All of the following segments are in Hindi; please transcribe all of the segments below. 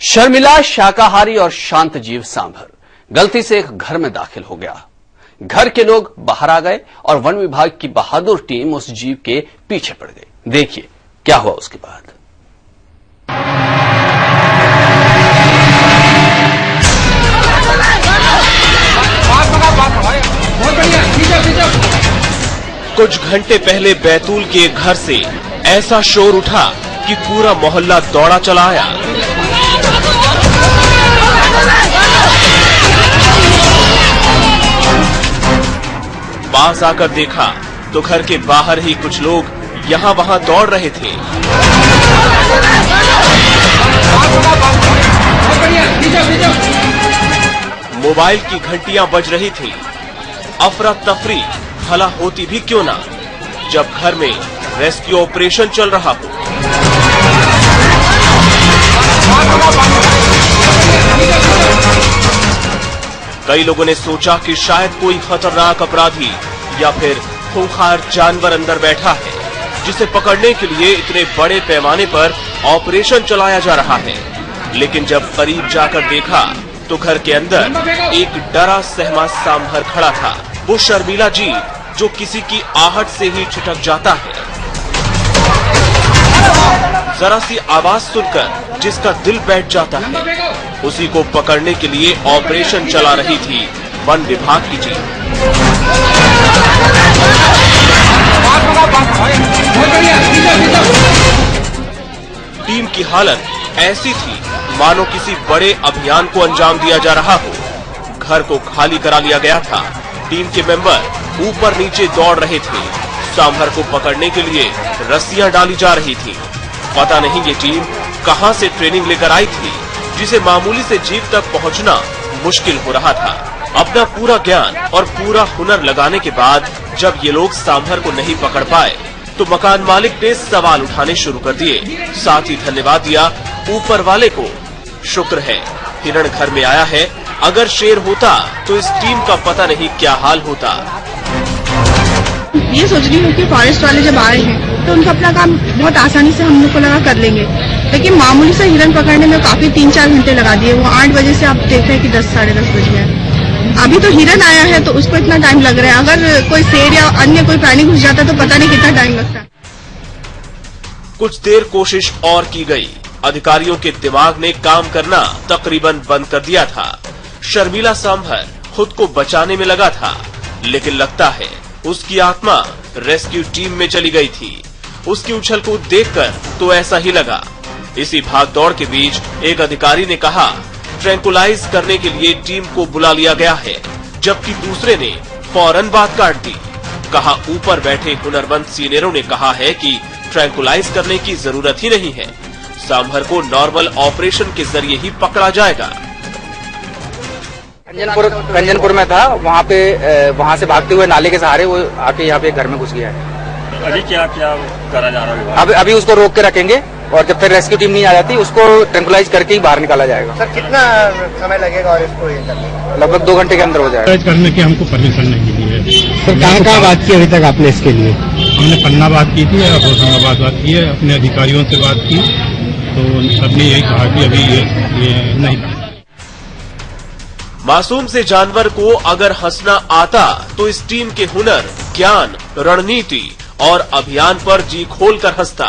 शर्मिला शाकाहारी और शांत जीव सांभर गलती से एक घर में दाखिल हो गया। घर के लोग बाहर आ गए और वन विभाग की बहादुर टीम उस जीव के पीछे पड़ गई। देखिए क्या हुआ उसके बाद। कुछ घंटे पहले बैतूल के एक घर से ऐसा शोर उठा कि पूरा मोहल्ला दौड़ा चला आया। पास आकर देखा तो घर के बाहर ही कुछ लोग यहाँ वहाँ दौड़ रहे थे। मोबाइल की घंटियां बज रही थी। अफरा तफरी भला होती भी क्यों ना, जब घर में रेस्क्यू ऑपरेशन चल रहा हो। कई लोगों ने सोचा कि शायद कोई खतरनाक अपराधी या फिर खूंखार जानवर अंदर बैठा है, जिसे पकड़ने के लिए इतने बड़े पैमाने पर ऑपरेशन चलाया जा रहा है। लेकिन जब करीब जाकर देखा तो घर के अंदर एक डरा सहमा सांभर खड़ा था। वो शर्मिला जीव जो किसी की आहट से ही छिटक जाता है। जरा सी आवाज सुनकर जिसका दिल बैठ जाता है, उसी को पकड़ने के लिए ऑपरेशन चला रही थी वन विभाग की टीम। टीम की हालत ऐसी थी मानो किसी बड़े अभियान को अंजाम दिया जा रहा हो। घर को खाली करा लिया गया था। टीम के मेंबर ऊपर नीचे दौड़ रहे थे। सांभर को पकड़ने के लिए रस्सियां डाली जा रही थी। पता नहीं ये टीम कहां से ट्रेनिंग लेकर आई थी, जिसे मामूली से जीव तक पहुंचना मुश्किल हो रहा था। अपना पूरा ज्ञान और पूरा हुनर लगाने के बाद जब ये लोग सांभर को नहीं पकड़ पाए तो मकान मालिक ने सवाल उठाने शुरू कर दिए। साथ ही धन्यवाद दिया ऊपर वाले को। शुक्र है हिरण घर में आया है, अगर शेर होता तो इस टीम का पता नहीं क्या हाल होता। ये सोच रही हूँ कि फॉरेस्ट वाले जब आए हैं तो उनका अपना काम बहुत आसानी से हम लोग को लगा कर लेंगे, लेकिन मामूली से हिरण पकड़ने में काफी 3-4 घंटे लगा दिए। वो 8 बजे से आप देख रहे हैं कि 10 साढ़े 10 बज गए। अभी तो हिरण आया है तो उसको इतना टाइम लग रहा है, अगर कोई शेर या अन्य कोई प्राणी घुस जाता तो पता नहीं कितना टाइम लगता। कुछ देर कोशिश और की गई। अधिकारियों के दिमाग ने काम करना तकरीबन बंद कर दिया था। शर्मिला सांभर खुद को बचाने में लगा था, लेकिन लगता है उसकी आत्मा रेस्क्यू टीम में चली गई थी। उसकी उछल कूद देखकर तो ऐसा ही लगा। इसी भागदौड़ के बीच एक अधिकारी ने कहा ट्रैंकुलाइज करने के लिए टीम को बुला लिया गया है, जबकि दूसरे ने फौरन बात काट दी। कहा ऊपर बैठे हुनरमंद सीनियरों ने कहा है कि ट्रैंकुलाइज करने की जरूरत ही नहीं है, सांभर को नॉर्मल ऑपरेशन के जरिए ही पकड़ा जाएगा। रंजनपुर में था, वहाँ से भागते हुए नाले के सहारे वो आके यहाँ पे घर में घुस गया है। अभी क्या करा जा रहा है? अभी उसको रोक के रखेंगे और जब तक रेस्क्यू टीम नहीं आ जाती उसको ट्रैंकुलाइज करके ही बाहर निकाला जाएगा। सर कितना समय लगेगा और इसको ये करने? लगभग 2 घंटे के अंदर हो जाएगा। करने की हमको परमिशन नहीं मिली है। सर कहाँ बात की अभी तक आपने इसके लिए? हमने पन्ना बात की थी, होशंगाबाद बात की है, अपने अधिकारियों से बात की तो सबने यही कहा कि अभी ये नहीं। मासूम से जानवर को अगर हंसना आता तो इस टीम के हुनर, ज्ञान, रणनीति और अभियान पर जी खोलकर हंसता।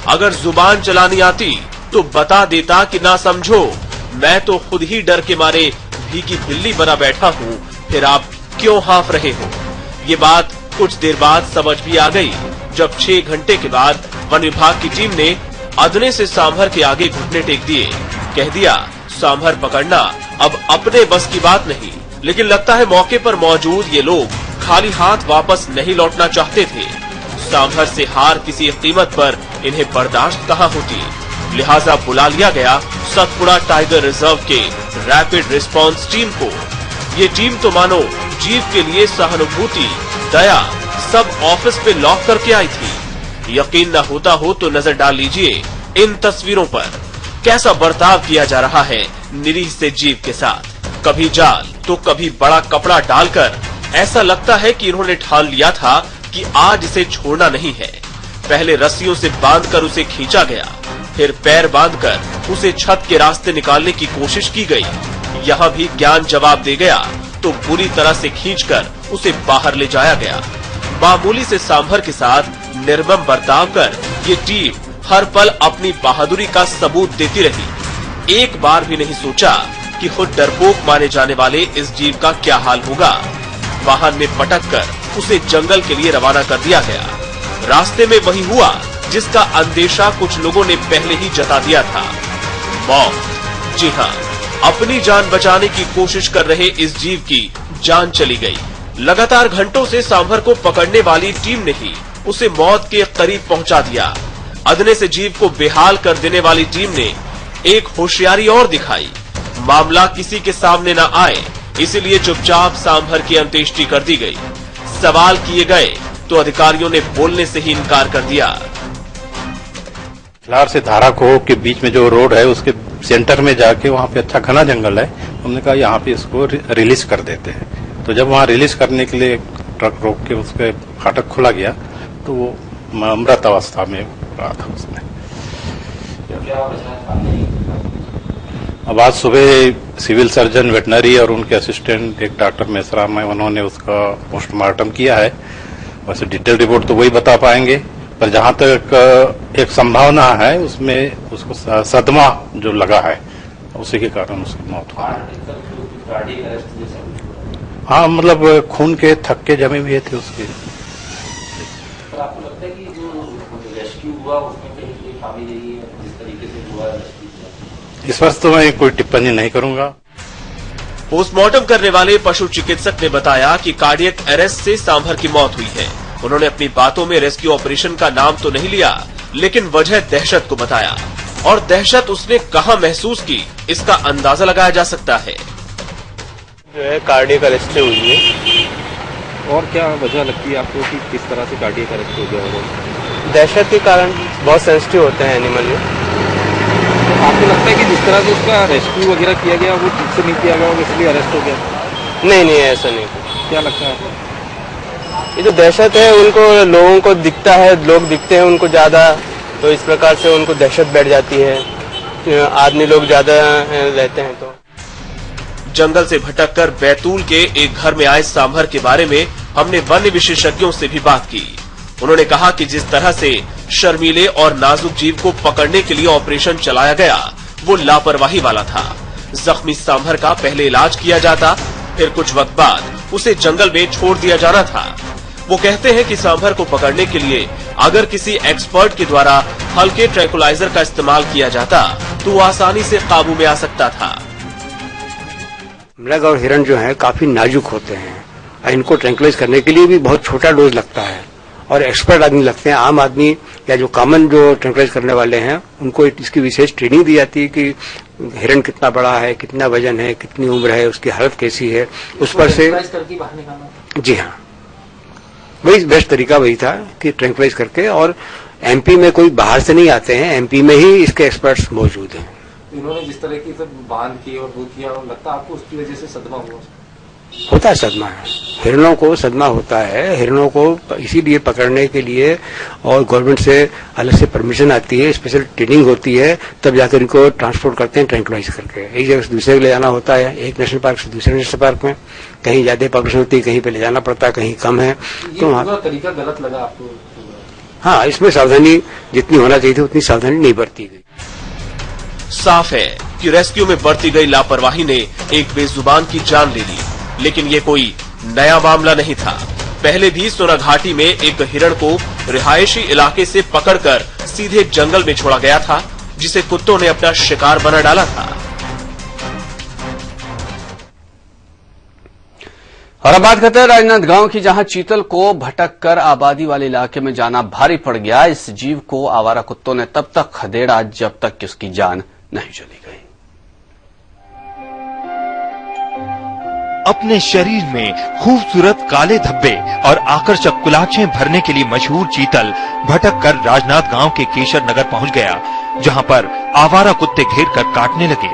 अगर जुबान चलानी आती तो बता देता कि ना समझो, मैं तो खुद ही डर के मारे भीगी बिल्ली बना बैठा हूँ, फिर आप क्यों हाँफ रहे हो। ये बात कुछ देर बाद समझ भी आ गई, जब 6 घंटे के बाद वन विभाग की टीम ने अदने से सांभर के आगे घुटने टेक दिए। कह दिया सांभर पकड़ना अब अपने बस की बात नहीं। लेकिन लगता है मौके पर मौजूद ये लोग खाली हाथ वापस नहीं लौटना चाहते थे। सांभर से हार किसी कीमत पर इन्हें बर्दाश्त कहाँ होती, लिहाजा बुला लिया गया सतपुड़ा टाइगर रिजर्व के रैपिड रिस्पांस टीम को। ये टीम तो मानो जीव के लिए सहानुभूति, दया सब ऑफिस पे लॉक करके आई थी। यकीन न होता हो तो नजर डाल लीजिए इन तस्वीरों पर, कैसा बर्ताव किया जा रहा है निरीह से जीव के साथ। कभी जाल तो कभी बड़ा कपड़ा डालकर ऐसा लगता है कि इन्होंने ठान लिया था कि आज इसे छोड़ना नहीं है। पहले रस्सियों से बांधकर उसे खींचा गया, फिर पैर बांधकर उसे छत के रास्ते निकालने की कोशिश की गई। यहाँ भी ज्ञान जवाब दे गया तो बुरी तरह से खींचकर उसे बाहर ले जाया गया। मामूली से सांभर के साथ निर्मम बर्ताव कर ये टीम हर पल अपनी बहादुरी का सबूत देती रही। एक बार भी नहीं सोचा कि खुद डरपोक माने जाने वाले इस जीव का क्या हाल होगा। वाहन में पटककर उसे जंगल के लिए रवाना कर दिया गया। रास्ते में वही हुआ जिसका अंदेशा कुछ लोगों ने पहले ही जता दिया था, मौत। जी हाँ, अपनी जान बचाने की कोशिश कर रहे इस जीव की जान चली गई। लगातार घंटों से सांभर को पकड़ने वाली टीम ने ही उसे मौत के करीब पहुंचा दिया। अदने से जीव को बेहाल कर देने वाली टीम ने एक होशियारी और दिखाई। मामला किसी के सामने न आए, इसीलिए चुपचाप सांभर की अंत्येष्टि कर दी गई। सवाल किए गए तो अधिकारियों ने बोलने से ही इनकार कर दिया। लार से धारा को के बीच में जो रोड है उसके सेंटर में जाके वहाँ पे अच्छा घना जंगल है। हमने कहा यहाँ पे इसको रिलीज कर देते हैं। तो जब वहाँ रिलीज करने के लिए ट्रक रोक के उसके फाटक खोला गया तो वो अमृत अवस्था में रहा था उसमें। अब आज सुबह सिविल सर्जन, वेटनरी और उनके असिस्टेंट एक डॉक्टर मेसराम है, उन्होंने उसका पोस्टमार्टम किया है। वैसे डिटेल रिपोर्ट तो वही बता पाएंगे, पर जहां तक एक संभावना है उसमें उसको सदमा जो लगा है उसी के कारण उसकी मौत हुई। हाँ, मतलब खून के थक्के जमे हुए थे उसके। आपको लगता है कि जो रेस्क्यू हुआ उसमें कहीं कोई खामी नहीं है जिस तरीके से हुआ रेस्क्यू? इस वक्त तो मैं कोई टिप्पणी नहीं करूंगा। पोस्टमार्टम करने वाले पशु चिकित्सक ने बताया कि कार्डियक अरेस्ट से सांभर की मौत हुई है। उन्होंने अपनी बातों में रेस्क्यू ऑपरेशन का नाम तो नहीं लिया, लेकिन वजह दहशत को बताया, और दहशत उसने कहां महसूस की इसका अंदाजा लगाया जा सकता है। जो है कार्डियक अरेस्ट हुई है। और क्या वजह लगती है आपको कि किस तरह से कार्डियक अरेस्ट हो गया होगा? दहशत के कारण बहुत सेंसिटिव होते हैं एनिमल में। तो आपको लगता है कि जिस तरह से उसका रेस्क्यू वगैरह किया गया वो ठीक से नहीं किया गया होगा इसलिए अरेस्ट हो गया? नहीं, ऐसा नहीं। क्या लगता है आपको? ये जो दहशत है उनको लोगों को दिखता है, लोग दिखते हैं उनको ज्यादा, तो इस प्रकार से उनको दहशत बैठ जाती है। आदमी लोग ज्यादा रहते हैं तो। जंगल से भटककर बैतूल के एक घर में आए सांभर के बारे में हमने वन्य विशेषज्ञों से भी बात की। उन्होंने कहा कि जिस तरह से शर्मीले और नाजुक जीव को पकड़ने के लिए ऑपरेशन चलाया गया वो लापरवाही वाला था। जख्मी सांभर का पहले इलाज किया जाता, फिर कुछ वक्त बाद उसे जंगल में छोड़ दिया जाना था। वो कहते हैं कि सांभर को पकड़ने के लिए अगर किसी एक्सपर्ट के द्वारा हल्के ट्रैंकुलाइजर का इस्तेमाल किया जाता तो वो आसानी से काबू में आ सकता था। मृग और हिरण जो है काफी नाजुक होते हैं। इनको ट्रैंकुलाइज करने के लिए भी बहुत छोटा डोज लगता है और एक्सपर्ट आदमी लगते हैं। आम आदमी या जो कॉमन जो ट्रैंकुलाइज करने वाले हैं उनको इसकी विशेष ट्रेनिंग दी जाती है कि हिरण कितना बड़ा है, कितना वजन है, कितनी उम्र है, उसकी हालत कैसी है, उस पर से। जी हाँ, वही बेस्ट तरीका वही था कि ट्रैंकुलाइज करके। और एमपी में कोई बाहर से नहीं आते हैं, एमपी में ही इसके एक्सपर्ट्स मौजूद हैं। इन्होंने जिस तरह की बांध की और वो किया, लगता है आपको उसकी वजह से सदमा हुआ? होता है सदमा, है हिरणों को सदमा होता है। हिरणों को इसीलिए पकड़ने के लिए और गवर्नमेंट से अलग से परमिशन आती है, स्पेशल ट्रेनिंग होती है, तब जाकर इनको ट्रांसपोर्ट करते हैं ट्रैंकुलाइज करके। एक जगह से दूसरे ले जाना होता है, एक नेशनल पार्क से दूसरे नेशनल पार्क में। कहीं ज्यादा पॉपुलेशन होती है, कहीं पे ले जाना पड़ता है, कहीं कम है। तो पूरा तरीका गलत लगा आपको? हाँ, इसमें सावधानी जितनी होना चाहिए थी उतनी सावधानी नहीं बरती गई। साफ है कि रेस्क्यू में बरती गई लापरवाही ने एक बेजुबान की जान ले ली, लेकिन ये कोई नया मामला नहीं था। पहले भी सोना घाटी में एक हिरण को रिहायशी इलाके से पकड़कर सीधे जंगल में छोड़ा गया था, जिसे कुत्तों ने अपना शिकार बना डाला था। और अब बात करते हैं राजनांदगांव की, जहां चीतल को भटककर आबादी वाले इलाके में जाना भारी पड़ गया। इस जीव को आवारा कुत्तों ने तब तक खदेड़ा जब तक कि उसकी जान नहीं चली गई। अपने शरीर में खूबसूरत काले धब्बे और आकर्षक कुलाछें भरने के लिए मशहूर चीतल भटककर राजनांदगांव के केशर नगर पहुंच गया, जहां पर आवारा कुत्ते घेर कर काटने लगे।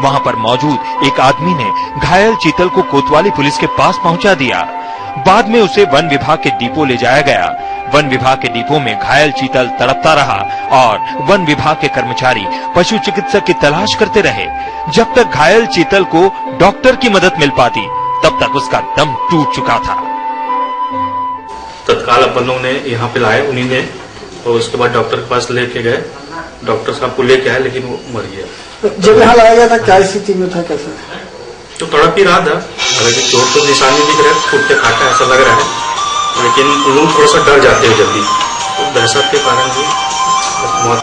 वहां पर मौजूद एक आदमी ने घायल चीतल को कोतवाली पुलिस के पास पहुंचा दिया। बाद में उसे वन विभाग के डिपो ले जाया गया, वन विभाग के डिपो में घायल चीतल तड़पता रहा और वन विभाग के कर्मचारी पशु चिकित्सक की तलाश करते रहे। जब तक घायल चीतल को डॉक्टर की मदद मिल पाती तब तक उसका दम टूट चुका था। तत्काल अपन लोग ने यहाँ पे लाए उन्हीं ने, और उसके बाद डॉक्टर के पास लेके गए। डॉक्टर साहब को लेके आए लेकिन वो मर गया। जब यहाँ लाया गया था क्या स्थिति में था, कैसा? तो तड़प ही रहा था, हालांकि चोट तो निशानी दिख रहा है, फूटते खाटा ऐसा लग रहा है, लेकिन लोग थोड़ा सा डर जाते हैं जल्दी, तो दहशत के कारण भी मौत।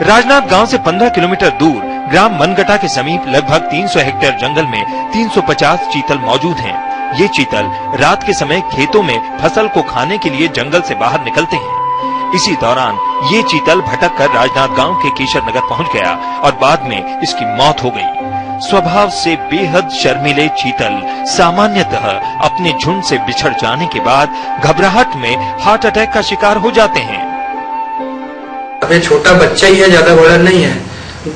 राजनाथ गांव से 15 किलोमीटर दूर ग्राम मनगटा के समीप लगभग 300 हेक्टेयर जंगल में 350 चीतल मौजूद हैं। ये चीतल रात के समय खेतों में फसल को खाने के लिए जंगल से बाहर निकलते हैं। इसी दौरान ये चीतल भटक कर राजनाथ गांव के केशर नगर पहुंच गया और बाद में इसकी मौत हो गई। स्वभाव से बेहद शर्मीले चीतल सामान्यतः अपने झुंड से बिछड़ जाने के बाद घबराहट में हार्ट अटैक का शिकार हो जाते हैं। अभी छोटा बच्चा ही है, ज्यादा बड़ा नहीं है,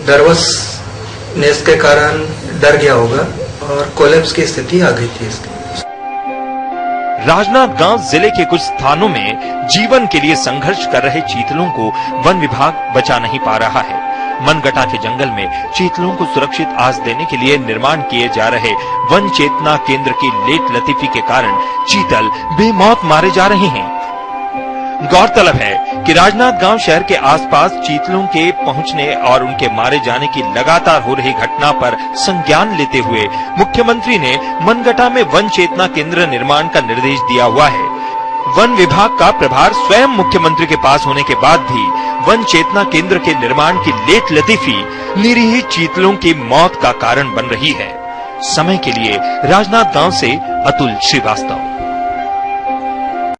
नर्वसनेस के कारण डर गया होगा और कोलैप्स की स्थिति आ गई थी इसकी। राजनाथ गांव जिले के कुछ स्थानों में जीवन के लिए संघर्ष कर रहे चीतलों को वन विभाग बचा नहीं पा रहा है। मनगटा के जंगल में चीतलों को सुरक्षित आस देने के लिए निर्माण किए जा रहे वन चेतना केंद्र की लेट लतीफी के कारण चीतल बेमौत मारे जा रहे हैं। गौरतलब है कि राजनाथ गांव शहर के आसपास चीतलों के पहुंचने और उनके मारे जाने की लगातार हो रही घटना पर संज्ञान लेते हुए मुख्यमंत्री ने मनगटा में वन चेतना केंद्र निर्माण का निर्देश दिया हुआ है। वन विभाग का प्रभार स्वयं मुख्यमंत्री के पास होने के बाद भी वन चेतना केंद्र के निर्माण की लेट लतीफी निरीह चीतलों की मौत का कारण बन रही है। समय के लिए राजनाथ गांव से अतुल श्रीवास्तव।